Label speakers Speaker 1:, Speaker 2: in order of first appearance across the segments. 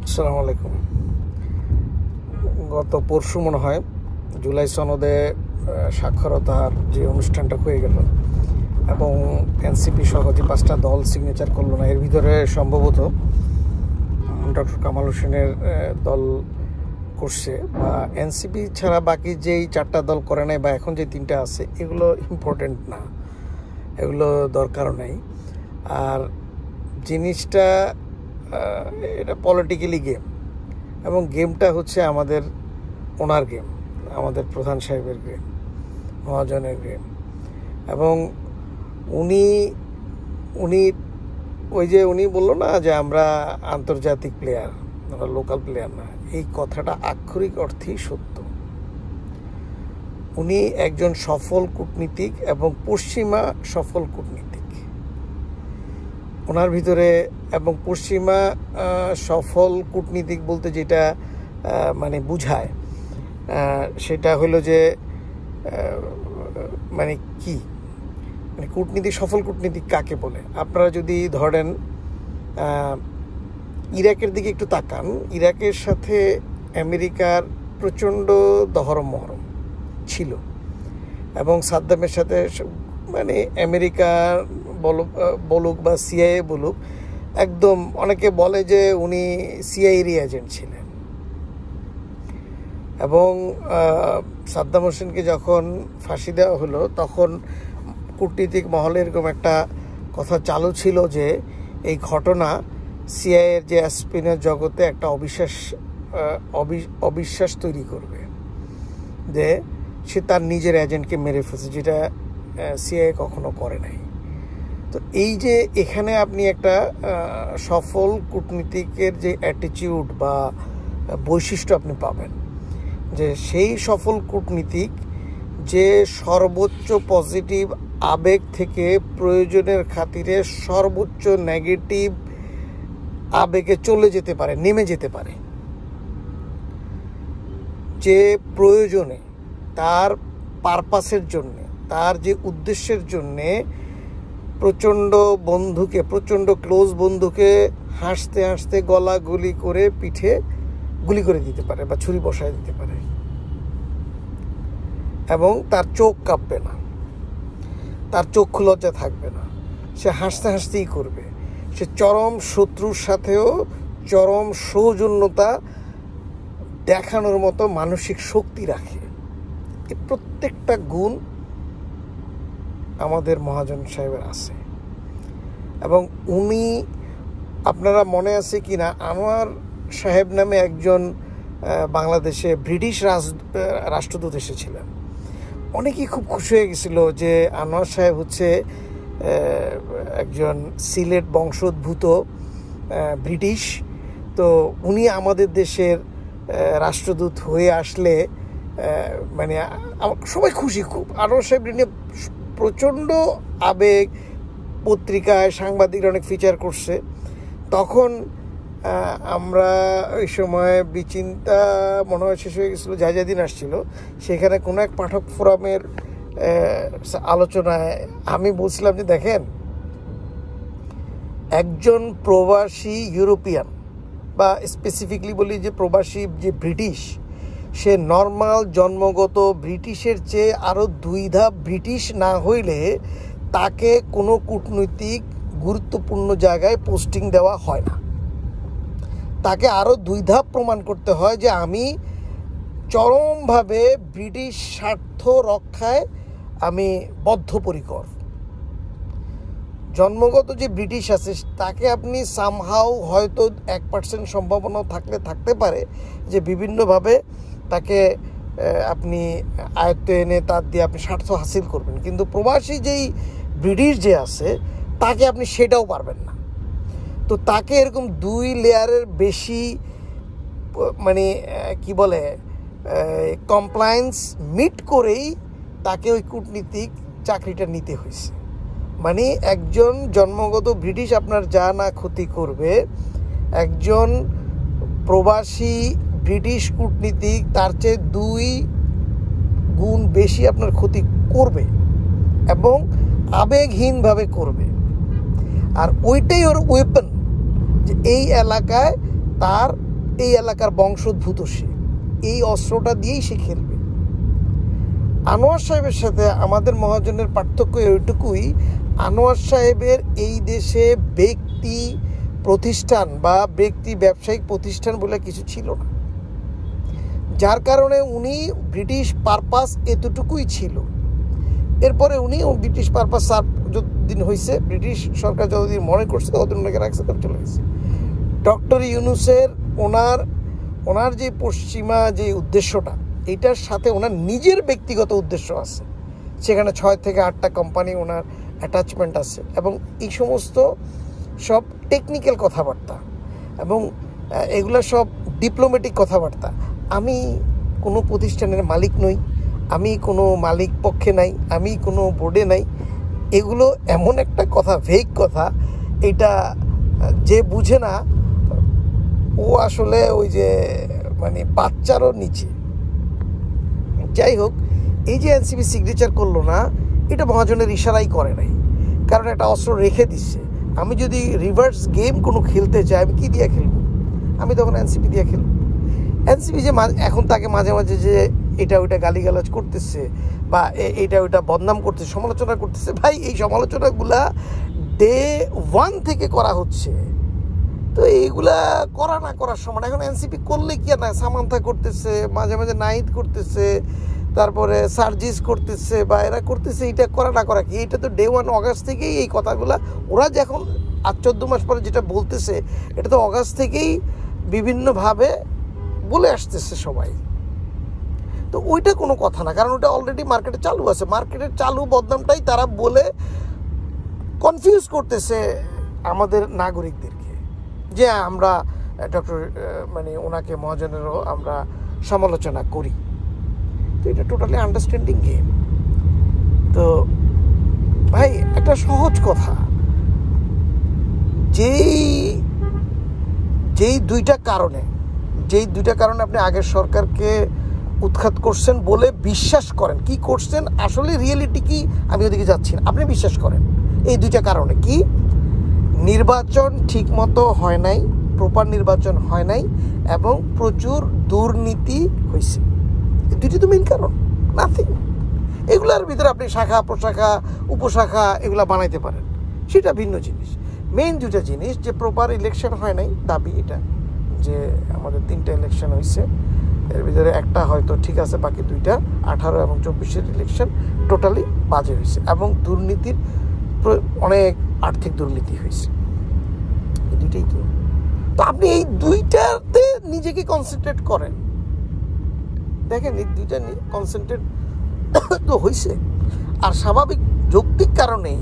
Speaker 1: আসসালামু আলাইকুম। গত পরশু মনে হয় জুলাই সনদে সাক্ষরতার যে অনুষ্ঠানটা হয়ে গেল এবং এনসিপি সহ যে 5টা দল সিগনেচার করলো না, এর ভিতরে সম্ভবত ডক্টর কামাল হোসেনের দল করছে, বা এনসিপি ছাড়া বাকি যেই 4টা দল করে নাই বা এখন যে 3টা আছে এগুলো ইম্পর্টেন্ট না, এগুলো দরকারও নেই। আর জিনিসটা এটা পলিটিক্যালি গেম, এবং গেমটা হচ্ছে আমাদের ওনার গেম, আমাদের প্রধান সাহেবের গেম, মহাজনের গেম। এবং উনি উনি বললো না যে আমরা আন্তর্জাতিক প্লেয়ার, আমরা লোকাল প্লেয়ার না। এই কথাটা আক্ষরিক অর্থেই সত্য। উনি একজন সফল কূটনীতিক এবং পশ্চিমা সফল কূটনীতিক। ওনার ভিতরে এবং পশ্চিমা সফল কূটনীতিক বলতে যেটা মানে বুঝায়, সেটা হলো যে মানে কি, মানে কূটনীতিক, সফল কূটনীতিক কাকে বলে? আপনারা যদি ধরেন ইরাকের দিকে একটু তাকান, ইরাকের সাথে আমেরিকার প্রচণ্ড দহরম মহরম ছিল, এবং সাদ্দামের সাথে মানে আমেরিকা বলুক বা সিআইএ বলুক, একদম অনেকে বলে যে উনি সিআইএর এজেন্ট ছিলেন। এবং সাদ্দাম হোসেনকে যখন ফাঁসি দেওয়া হলো তখন কূটনীতিক মহলে এরকম একটা কথা চালু ছিল যে এই ঘটনা সিআইএর যে স্পিনের জগতে একটা অবিশ্বাস তৈরি করবে, যে সে তার নিজের এজেন্টকে মেরে ফেলছে, যেটা সিআইএ কখনো করে নাই। তো এই যে এখানে আপনি একটা সফল কূটনীতিকের যে অ্যাটিটিউড বা বৈশিষ্ট্য আপনি পাবেন, যে সেই সফল কূটনীতিক যে সর্বোচ্চ পজিটিভ আবেগ থেকে প্রয়োজনের খাতিরে সর্বোচ্চ নেগেটিভ আবেগে চলে যেতে পারে, নেমে যেতে পারে, যে প্রয়োজনে তার পারপাসের জন্যে, তার যে উদ্দেশ্যের জন্যে প্রচণ্ড বন্ধুকে, প্রচণ্ড ক্লোজ বন্ধুকে হাসতে হাসতে গলা গুলি করে পিঠে গুলি করে দিতে পারে বা ছুরি বসায় দিতে পারে, এবং তার চোখ কাঁপবে না, তার চক্ষু লজ্জা থাকবে না, সে হাসতে হাসতেই করবে। সে চরম শত্রুর সাথেও চরম সৌজন্যতা দেখানোর মতো মানসিক শক্তি রাখে। এই প্রত্যেকটা গুণ আমাদের মহাজন সাহেবের আছে। এবং উনি, আপনারা মনে আছে কি না, আনোয়ার সাহেব নামে একজন বাংলাদেশে ব্রিটিশ রাষ্ট্রদূত এসেছিলেন। অনেকেই খুব খুশি হয়ে গেছিল যে আনোয়ার সাহেব হচ্ছে একজন সিলেট বংশোদ্ভূত ব্রিটিশ, তো উনি আমাদের দেশের রাষ্ট্রদূত হয়ে আসলে মানে সবাই খুশি খুব। আনোয়ার সাহেব নিয়ে প্রচণ্ড আবেগ, পত্রিকায় সাংবাদিকরা অনেক ফিচার করছে। তখন আমরা ওই সময় বিচিন্তা মনে হয় শেষ হয়ে গেছিলো, জায়জাদিন আসছিল, সেখানে কোনো এক পাঠক ফোরামের আলোচনায় আমি বলছিলাম যে দেখেন, একজন প্রবাসী ইউরোপিয়ান বা স্পেসিফিকলি বলি যে প্রবাসী যে ব্রিটিশ, সে নর্মাল জন্মগত ব্রিটিশের চেয়ে আরও 2 ধাপ ব্রিটিশ না হইলে তাকে কোনো কূটনৈতিক গুরুত্বপূর্ণ জায়গায় পোস্টিং দেওয়া হয় না। তাকে আরও 2 ধাপ প্রমাণ করতে হয় যে আমি চরমভাবে ব্রিটিশ স্বার্থ রক্ষায় আমি বদ্ধপরিকর। জন্মগত যে ব্রিটিশ আছে তাকে আপনি সামহাও হয়তো 1% সম্ভাবনা থাকতে পারে যে বিভিন্নভাবে তাকে আপনি আয়ত্তে এনে তার দিয়ে আপনি স্বার্থ হাসিল করবেন, কিন্তু প্রবাসী যেই ব্রিটিশ যে আছে তাকে আপনি সেটাও পারবেন না। তো তাকে এরকম 2 লেয়ারের বেশি মানে কি বলে কমপ্লায়েন্স মিট করেই তাকে ওই কূটনীতিক চাকরিটা নিতে হয়েছে। মানে একজন জন্মগত ব্রিটিশ আপনার যা না ক্ষতি করবে, একজন প্রবাসী ব্রিটিশ কূটনীতিক তার চেয়ে 2 গুণ বেশি আপনার ক্ষতি করবে এবং আবেগহীনভাবে করবে। আর ওইটাই ওর ওয়েপন, যে এই এলাকায় তার এই এলাকার বংশোদ্ভূত সে, এই অস্ত্রটা দিয়েই সে খেলবে। আনোয়ার সাহেবের সাথে আমাদের মহাজনের পার্থক্য এইটুকুই, আনোয়ার সাহেবের এই দেশে ব্যক্তি প্রতিষ্ঠান বা ব্যক্তি ব্যবসায়িক প্রতিষ্ঠান বলে কিছু ছিল না, যার কারণে উনি ব্রিটিশ পারপাস এতটুকুই ছিল। এরপরে উনি ব্রিটিশ পারপাস যতদিন হয়েছে, ব্রিটিশ সরকার যতদিন মনে করছে ততদিন ওনাকে রাখছে, তার চলে গেছে। ডক্টর ইউনূসের ওনার যে পশ্চিমা যে উদ্দেশ্যটা, এটার সাথে ওনার নিজের ব্যক্তিগত উদ্দেশ্য আছে। সেখানে 6 থেকে 8টা কোম্পানি ওনার অ্যাটাচমেন্ট আছে, এবং এই সমস্ত সব টেকনিক্যাল কথাবার্তা এবং এগুলো সব ডিপ্লোম্যাটিক কথাবার্তা। আমি কোনো প্রতিষ্ঠানের মালিক নই, আমি কোনো মালিক পক্ষে নাই, আমি কোনো বোর্ডে নাই। এগুলো এমন একটা কথা, ভেগ কথা, এটা যে বুঝে না ও আসলে ওই যে মানে বাচ্চারও নিচে। যাই হোক, এই যে এনসিপি সিগনেচার করলো না, এটা মহাজনের ইশারাই করে নাই, কারণ একটা অস্ত্র রেখে দিচ্ছে। আমি যদি রিভার্স গেম কোনো খেলতে চাই, আমি কী দিয়ে খেলবো? আমি তখন এনসিপি দিয়ে খেলবো। এনসিপি যে এখন তাকে মাঝে মাঝে যে এটা ওইটা গালিগালাজ করতেছে বা এটা ওইটা বদনাম করতেছে, সমালোচনা করতেছে, ভাই এই সমালোচনাগুলা ডে 1 থেকে করা হচ্ছে। তো এইগুলা করা না করার সময় এখন এনসিপি করলে কি না, সামান্থা করতেছে, মাঝে মাঝে নাহিদ করতেছে, তারপরে সার্জিস করতেছে, বা এরা করতেছে, এটা করা না করা কি? এটা তো ডে 1 অগাস্ট থেকেই এই কথাগুলা ওরা যে এখন 14 মাস পরে যেটা বলতেছে, এটা তো অগাস্ট থেকেই বিভিন্নভাবে বলে আসতেছে সবাই। তো ওইটা কোনো কথা না, কারণ ওটা অলরেডি মার্কেটে চালু আছে। মার্কেটের চালু বদনামটাই তারা বলে কনফিউজ করতেছে আমাদের নাগরিকদেরকে, যে আমরা ডক্টর মানে ওনাকে মহাজনেরও আমরা সমালোচনা করি। তো এটা টোটালি আন্ডারস্ট্যান্ডিং গেম। তো ভাই একটা সহজ কথা, যেই দুইটা কারণে আপনি আগের সরকারকে উৎখাত করছেন বলে বিশ্বাস করেন, কি করছেন আসলে রিয়েলিটি কি আমি ওদিকে যাচ্ছি না, আপনি বিশ্বাস করেন এই দুইটা কারণে কি, নির্বাচন ঠিক মতো হয় নাই, প্রপার নির্বাচন হয় নাই, এবং প্রচুর দুর্নীতি হয়েছে। এই দুইটি তো মেইন কারণ, নাথিং। এগুলার ভিতরে আপনি শাখা প্রশাখা উপশাখা এগুলা বানাইতে পারেন, সেটা ভিন্ন জিনিস। মেইন দুইটা জিনিস, যে প্রপার ইলেকশন হয় নাই, দাবি এটা যে আমাদের 3টা ইলেকশন হয়েছে, এর ভিতরে একটা হয়তো ঠিক আছে, বাকি 2টা 18 এবং 24-এর ইলেকশন টোটালি বাজে হয়েছে, এবং দুর্নীতির অনেক আর্থিক দুর্নীতি হয়েছে। এই দুইটাই তো আপনি এই দুইটাতে নিজেকে কনসেন্ট্রেট করেন, দেখেন এই দুইটা নিয়ে কনসেন্ট্রেট তো হয়েছে। আর স্বাভাবিক যৌক্তিক কারণেই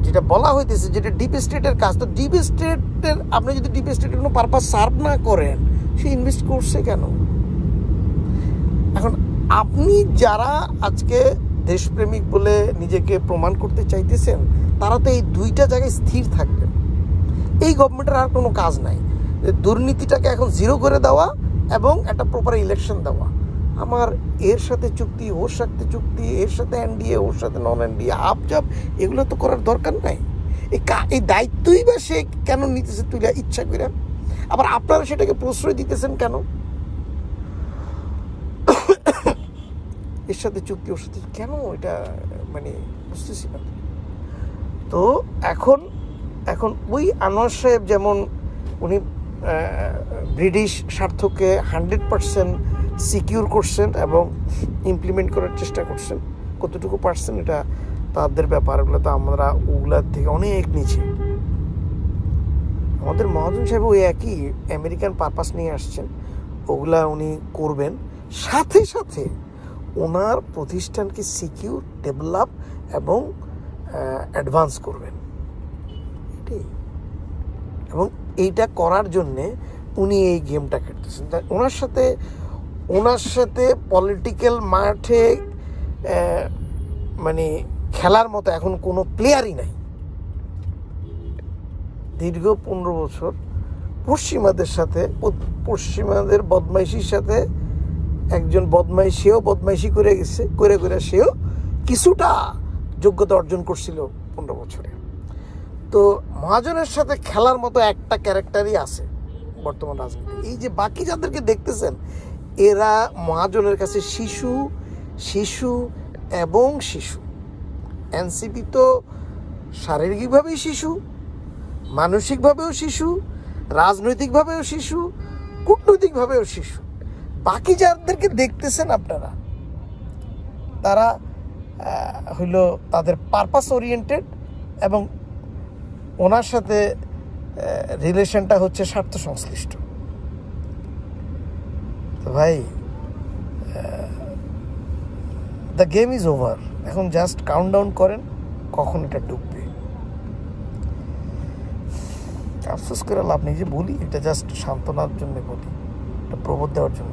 Speaker 1: যেটা বলা হইতেছে, যেটা ডিপ স্টেটের কাজ, তো ডিপ স্টেটের আপনি যদি ডিপ স্টেটের কোনো পারপাস সার্ভ না করেন, সে ইনভেস্ট করছে কেন? এখন আপনি যারা আজকে দেশপ্রেমিক বলে নিজেকে প্রমাণ করতে চাইতেছেন, তারা তো এই দুইটা জায়গায় স্থির থাকবেন। এই গভর্নমেন্টের আর কোনো কাজ নাই, দুর্নীতিটাকে এখন জিরো করে দেওয়া এবং একটা প্রপার ইলেকশন দেওয়া। আমার এর সাথে চুক্তি, ওর সাথে চুক্তি, এর সাথে এনডিএ, ওর সাথে নন এনডিএ, হাফজাব, এগুলো তো করার দরকার নাই। এই দায়িত্বই বা সে কেন নিতেছে তুই ইচ্ছা করে? আবার আপনারা সেটাকে প্রশ্রয় দিতেছেন কেন? এর সাথে চুক্তি, ওর সাথে কেন, এটা মানে বুঝতেছি না। তো এখন ওই আনোয়ার সাহেব যেমন উনি ব্রিটিশ স্বার্থকে 100% সিকিউর করছেন এবং ইমপ্লিমেন্ট করার চেষ্টা করছেন, কতটুকু পারছেন এটা তাদের ব্যাপার, ওগুলো তো আমরা ওগুলার থেকে অনেক নিচে। আমাদের মহাজন সাহেব ওই একই আমেরিকান পারপাস নিয়ে আসছেন, ওগুলা উনি করবেন, সাথে সাথে ওনার প্রতিষ্ঠানকে সিকিউর, ডেভেলপ এবং অ্যাডভান্স করবেন, এটাই। এবং এইটা করার জন্যে উনি এই গেমটা খেলতেছেন। তাই ওনার সাথে পলিটিক্যাল মাঠে মানে খেলার মতো এখন কোনো প্লেয়ারই নাই। দীর্ঘ 15 বছর পশ্চিমাদের বদমাইশির সাথে একজন সেও বদমাইশি করে গেছে, করে সেও কিছুটা যোগ্যতা অর্জন করছিল 15 বছরে। তো মহাজনের সাথে খেলার মতো একটা ক্যারেক্টারই আছে, বর্তমান রাজনীতি। এই যে বাকি যাদেরকে দেখতেছেন, এরা মহাজনের কাছে শিশু শিশু এবং শিশু। এনসিপি তো শারীরিকভাবেই শিশু, মানসিকভাবেও শিশু, রাজনৈতিকভাবেও শিশু, কূটনৈতিকভাবেও শিশু। বাকি যাদেরকে দেখতেছেন আপনারা, তারা হইল তাদের পারপাস ওরিয়েন্টেড এবং ওনার সাথে রিলেশনটা হচ্ছে স্বার্থ সংশ্লিষ্ট। তো ভাই, দ্য গেম ইজ ওভার। এখন জাস্ট কাউন্টডাউন করেন কখন এটা ডুববে। আফসোস করে লাভ নেই যে বলি, এটা জাস্ট সান্ত্বনার জন্য বলি, এটা প্রবোধ দেওয়ার জন্য।